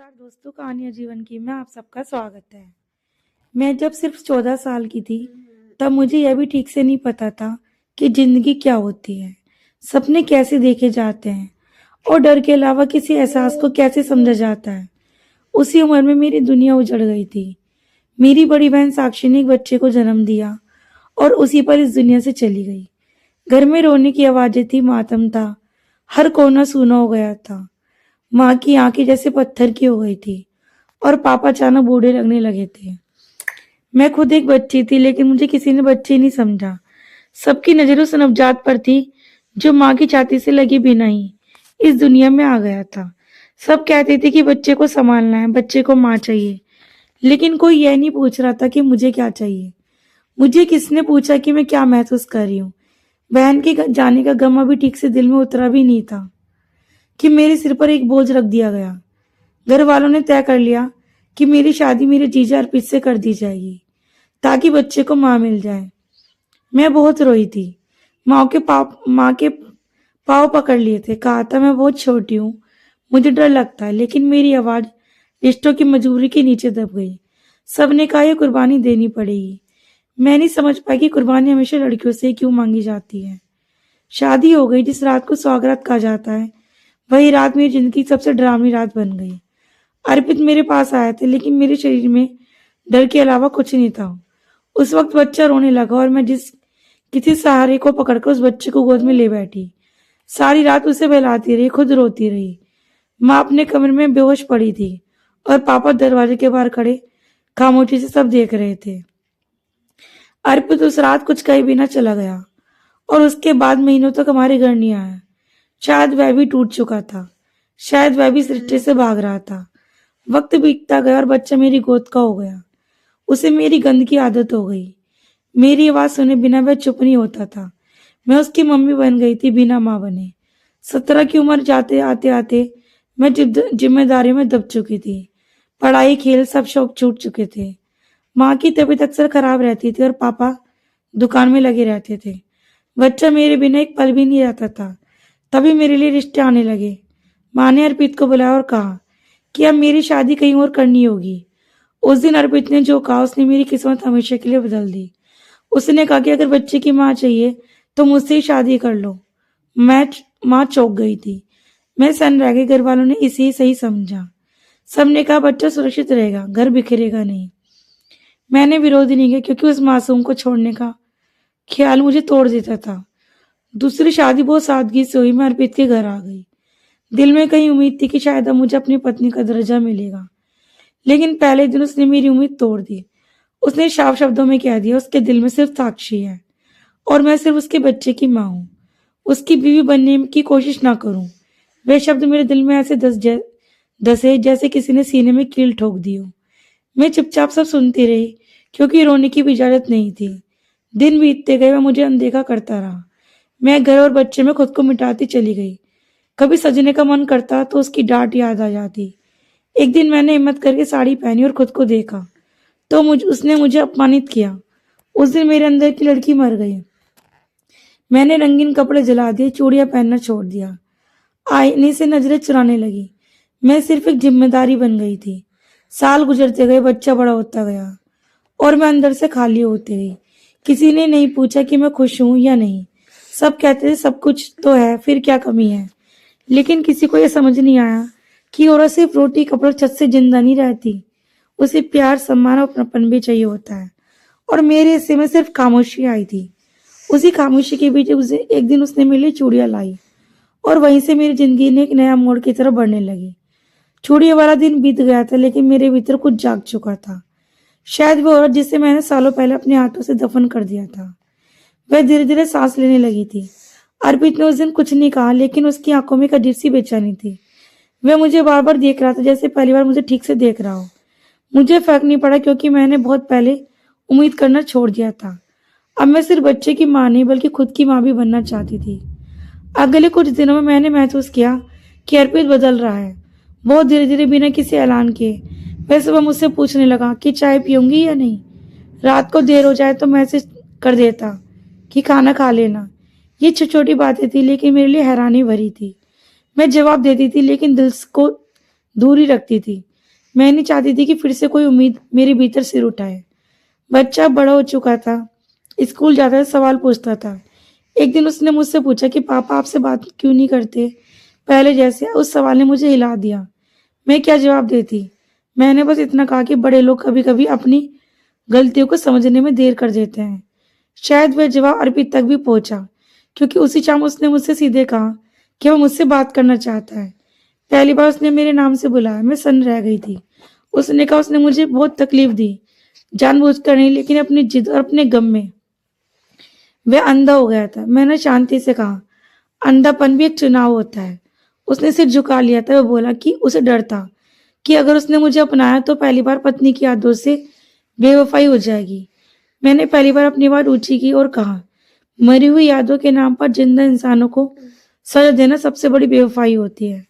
नमस्कार दोस्तों, कहानियाँ जीवन की में आप सबका स्वागत है। मैं जब सिर्फ 14 साल की थी तब मुझे यह भी ठीक से नहीं पता था कि जिंदगी क्या होती है, सपने कैसे देखे जाते हैं और डर के अलावा किसी एहसास को कैसे समझा जाता है। उसी उम्र में मेरी दुनिया उजड़ गई थी। मेरी बड़ी बहन साक्षी ने एक बच्चे को जन्म दिया और उसी पर इस दुनिया से चली गई। घर में रोने की आवाजें थी, मातम था, हर कोना सूना हो गया था। माँ की आंखें जैसे पत्थर की हो गई थी और पापा अचानक बूढ़े लगने लगे थे। मैं खुद एक बच्ची थी, लेकिन मुझे किसी ने बच्ची नहीं समझा। सबकी नजर उस नवजात पर थी जो माँ की छाती से लगी बिना ही इस दुनिया में आ गया था। सब कहते थे कि बच्चे को संभालना है, बच्चे को माँ चाहिए, लेकिन कोई यह नहीं पूछ रहा था कि मुझे क्या चाहिए। मुझे किसने पूछा कि मैं क्या महसूस कर रही हूँ। बहन के जाने का गम अभी ठीक से दिल में उतरा भी नहीं था कि मेरे सिर पर एक बोझ रख दिया गया। घर वालों ने तय कर लिया कि मेरी शादी मेरे जीजा अर्पित से कर दी जाएगी ताकि बच्चे को माँ मिल जाए। मैं बहुत रोई थी। माँ के पाँव पकड़ लिए थे, कहा था मैं बहुत छोटी हूँ, मुझे डर लगता है, लेकिन मेरी आवाज रिश्तों की मजबूरी के नीचे दब गई। सबने कहा ये कुर्बानी देनी पड़ेगी। मैं नहीं समझ पाई कि कुर्बानी हमेशा लड़कियों से क्यों मांगी जाती है। शादी हो गई। जिस रात को सौगात कहा जाता है वही रात मेरी जिंदगी की सबसे डरावनी रात बन गई। अर्पित मेरे पास आए थे, लेकिन मेरे शरीर में डर के अलावा कुछ नहीं था। उस वक्त बच्चा रोने लगा और मैं किसी सहारे को पकड़कर उस बच्चे को गोद में ले बैठी। सारी रात उसे बहलाती रही, खुद रोती रही। माँ अपने कमरे में बेहोश पड़ी थी और पापा दरवाजे के बाहर खड़े खामोशी से सब देख रहे थे। अर्पित उस रात कुछ कहे बिना चला गया और उसके बाद महीनों तक हमारे घर नहीं आया। शायद वह भी टूट चुका था, शायद वह भी इस रिश्ते से भाग रहा था। वक्त बीतता गया और बच्चा मेरी गोद का हो गया। उसे मेरी गंध की आदत हो गई। मेरी आवाज सुने बिना वह चुप नहीं होता था। मैं उसकी मम्मी बन गई थी बिना माँ बने। 17 की उम्र जाते आते आते मैं जिम्मेदारी में दब चुकी थी। पढ़ाई, खेल, सब शौक छूट चुके थे। माँ की तबीयत अक्सर खराब रहती थी और पापा दुकान में लगे रहते थे। बच्चा मेरे बिना एक पल भी नहीं रहता था। तभी मेरे लिए रिश्ते आने लगे। माँ ने अर्पित को बुलाया और कहा कि अब मेरी शादी कहीं और करनी होगी। उस दिन अर्पित ने जो कहा उसने मेरी किस्मत हमेशा के लिए बदल दी। उसने कहा कि अगर बच्चे की माँ चाहिए तो मुझसे ही शादी कर लो। माँ चौंक गई थी। मैं सन रह गई। घर वालों ने इसे ही सही समझा। सबने कहा बच्चा सुरक्षित रहेगा, घर बिखरेगा नहीं। मैंने विरोध नहीं किया, क्योंकि उस मासूम को छोड़ने का ख्याल मुझे तोड़ देता था। दूसरी शादी बहुत सादगी से हुई। मैं अर्पित के घर आ गई। दिल में कहीं उम्मीद थी कि शायद अब मुझे अपनी पत्नी का दर्जा मिलेगा, लेकिन पहले दिन उसने मेरी उम्मीद तोड़ दी। उसने साफ शब्दों में कह दिया उसके दिल में सिर्फ साक्षी है और मैं सिर्फ उसके बच्चे की माँ हूँ। उसकी बीवी बनने की कोशिश ना करूं। वे शब्द मेरे दिल में ऐसे धसे जैसे किसी ने सीने में कील ठोक दी हो। मैं चुपचाप सब सुनती रही, क्योंकि रोने की भी इजाजत नहीं थी। दिन बीतते गए, वह मुझे अनदेखा करता रहा। मैं घर और बच्चे में खुद को मिटाती चली गई। कभी सजने का मन करता तो उसकी डांट याद आ जाती। एक दिन मैंने हिम्मत करके साड़ी पहनी और खुद को देखा तो उसने मुझे अपमानित किया। उस दिन मेरे अंदर की लड़की मर गई। मैंने रंगीन कपड़े जला दिए, चूड़ियां पहनना छोड़ दिया, आईने से नजरें चुराने लगी। मैं सिर्फ एक जिम्मेदारी बन गई थी। साल गुजरते गए, बच्चा बड़ा होता गया और मैं अंदर से खाली होती गई। किसी ने नहीं पूछा कि मैं खुश हूं या नहीं। सब कहते थे सब कुछ तो है, फिर क्या कमी है। लेकिन किसी को यह समझ नहीं आया कि औरत सिर्फ रोटी, कपड़े, छत से जिंदा नहीं रहती। उसे प्यार, सम्मान और अपनापन भी चाहिए होता है। और मेरे हिस्से में सिर्फ खामोशी आई थी। उसी खामोशी के बीच उसे एक दिन उसने मेरे लिए चूड़ियां लाई और वहीं से मेरी जिंदगी ने एक नया मोड़ की तरफ बढ़ने लगी। चूड़ियों वाला दिन बीत गया था, लेकिन मेरे भीतर कुछ जाग चुका था। शायद वो औरत जिसे मैंने सालों पहले अपने हाथों से दफन कर दिया था, वह धीरे धीरे सांस लेने लगी थी। अर्पित ने उस दिन कुछ नहीं कहा, लेकिन उसकी आंखों में एक अजीब सी बेचैनी थी। वह मुझे बार बार देख रहा था, जैसे पहली बार मुझे ठीक से देख रहा हो। मुझे फर्क नहीं पड़ा, क्योंकि मैंने बहुत पहले उम्मीद करना छोड़ दिया था। अब मैं सिर्फ बच्चे की माँ नहीं, बल्कि खुद की माँ भी बनना चाहती थी। अगले कुछ दिनों में मैंने महसूस किया कि अर्पित बदल रहा है। बहुत धीरे धीरे, बिना किसी ऐलान के। वह सुबह मुझसे पूछने लगा कि चाय पीऊंगी या नहीं। रात को देर हो जाए तो मैसेज कर देता कि खाना खा लेना। ये छोटी छोटी बातें थी, लेकिन मेरे लिए हैरानी भरी थी। मैं जवाब देती थी, लेकिन दिल को दूर ही रखती थी। मैं नहीं चाहती थी कि फिर से कोई उम्मीद मेरे भीतर सिर उठाए। बच्चा बड़ा हो चुका था, स्कूल जाता था, सवाल पूछता था। एक दिन उसने मुझसे पूछा कि पापा आपसे बात क्यों नहीं करते पहले जैसे। उस सवाल ने मुझे हिला दिया। मैं क्या जवाब देती। मैंने बस इतना कहा कि बड़े लोग कभी कभी अपनी गलतियों को समझने में देर कर देते हैं। शायद वह जवाब अर्पित तक भी पहुंचा, क्योंकि उसी शाम उसने मुझसे सीधे कहा कि वह मुझसे बात करना चाहता है। पहली बार उसने मेरे नाम से बुलाया, मैं सन्न रह गई थी। उसने कहा उसने मुझे बहुत तकलीफ दी, जानबूझकर नहीं, लेकिन अपनी जिद और अपने गम में वह अंधा हो गया था। मैंने शांति से कहा, अंधापन भी एक चुनाव होता है। उसने सिर झुका लिया था। वह बोला कि उसे डर था कि अगर उसने मुझे अपनाया तो पहली बार पत्नी की यादों से बेवफाई हो जाएगी। मैंने पहली बार अपनी बात ऊंची की और कहा, मरी हुई यादों के नाम पर जिंदा इंसानों को सजा देना सबसे बड़ी बेवफाई होती है।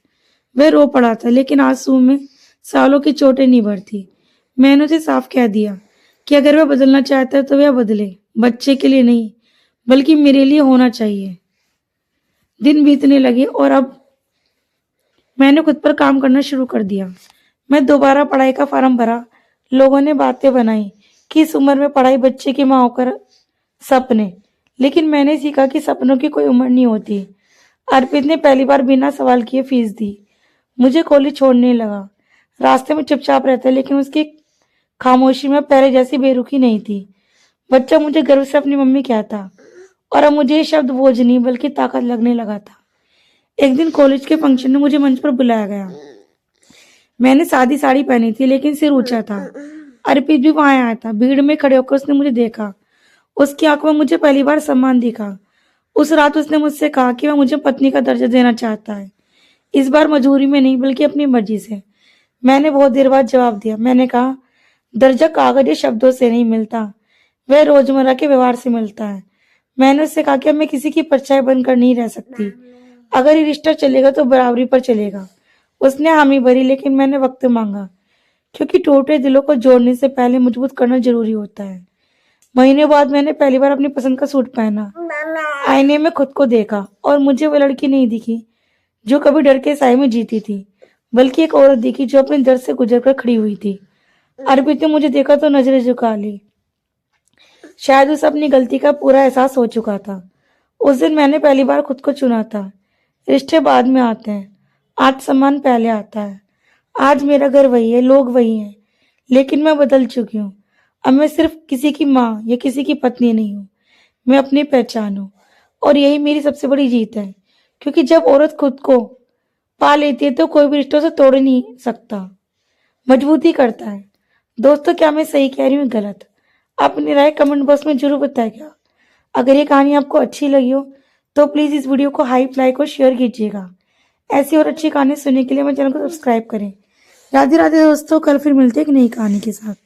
वह रो पड़ा था, लेकिन आंसू में सालों की चोटें नहीं भरती। मैंने उसे साफ कह दिया कि अगर वह बदलना चाहता है तो वह बदले, बच्चे के लिए नहीं बल्कि मेरे लिए होना चाहिए। दिन बीतने लगे और अब मैंने खुद पर काम करना शुरू कर दिया। मैं दोबारा पढ़ाई का फॉर्म भरा। लोगों ने बातें बनाई कि इस उम्र में पढ़ाई बच्चे की माँ होकर सपने, लेकिन मैंने सीखा कि सपनों की कोई उम्र नहीं होती। अर्पित ने पहली बार बिना सवाल किए फीस दी। मुझे कॉलेज छोड़ने लगा। रास्ते में चुपचाप रहता, लेकिन उसकी खामोशी में पहले जैसी बेरुखी नहीं थी। बच्चा मुझे गर्व से अपनी मम्मी कहता, और अब मुझे ये शब्द बोझ नहीं बल्कि ताकत लगने लगा था। एक दिन कॉलेज के फंक्शन में मुझे मंच पर बुलाया गया। मैंने सादी साड़ी पहनी थी, लेकिन सिर ऊंचा था। अर्पित भी वहां आया था। भीड़ में खड़े होकर उसने मुझे देखा। उसकी आंखों में मुझे पहली बार सम्मान दिखा। उस रात उसने मुझसे कहा कि वह मुझे पत्नी का दर्जा देना चाहता है, इस बार मजबूरी में नहीं बल्कि अपनी मर्जी से। मैंने बहुत देर बाद जवाब दिया। मैंने कहा, दर्जा कागज या शब्दों से नहीं मिलता, वह रोजमर्रा के व्यवहार से मिलता है। मैंने उससे कहा कि अब मैं किसी की परछाई बनकर नहीं रह सकती। अगर ये रिश्ता चलेगा तो बराबरी पर चलेगा। उसने हामी भरी, लेकिन मैंने वक्त मांगा, क्योंकि टूटे दिलों को जोड़ने से पहले मजबूत करना जरूरी होता है। महीने बाद मैंने पहली बार अपनी पसंद का सूट पहना। आईने में खुद को देखा और मुझे वो लड़की नहीं दिखी जो कभी डर के साए में जीती थी, बल्कि एक औरत दिखी जो अपने दर्द से गुजर कर खड़ी हुई थी। अर्पित ने मुझे देखा तो नजरें झुका ली। शायद उसे अपनी गलती का पूरा एहसास हो चुका था। उस दिन मैंने पहली बार खुद को चुना था। रिश्ते बाद में आते हैं, आत्मसम्मान पहले आता है। आज मेरा घर वही है, लोग वही हैं, लेकिन मैं बदल चुकी हूँ। अब मैं सिर्फ किसी की माँ या किसी की पत्नी नहीं हूँ, मैं अपनी पहचान हूँ। और यही मेरी सबसे बड़ी जीत है, क्योंकि जब औरत खुद को पा लेती है तो कोई भी रिश्तों से तोड़ नहीं सकता, मजबूती करता है। दोस्तों, क्या मैं सही कह रही हूँ गलत? अपनी राय कमेंट बॉक्स में जरूर बताइएगा। अगर ये कहानी आपको अच्छी लगी हो तो प्लीज़ इस वीडियो को हाइप, लाइक और शेयर कीजिएगा। ऐसी और अच्छी कहानी सुनने के लिए मेरे चैनल को सब्सक्राइब करें। राधे राधे दोस्तों, कल फिर मिलते हैं एक नई कहानी के साथ।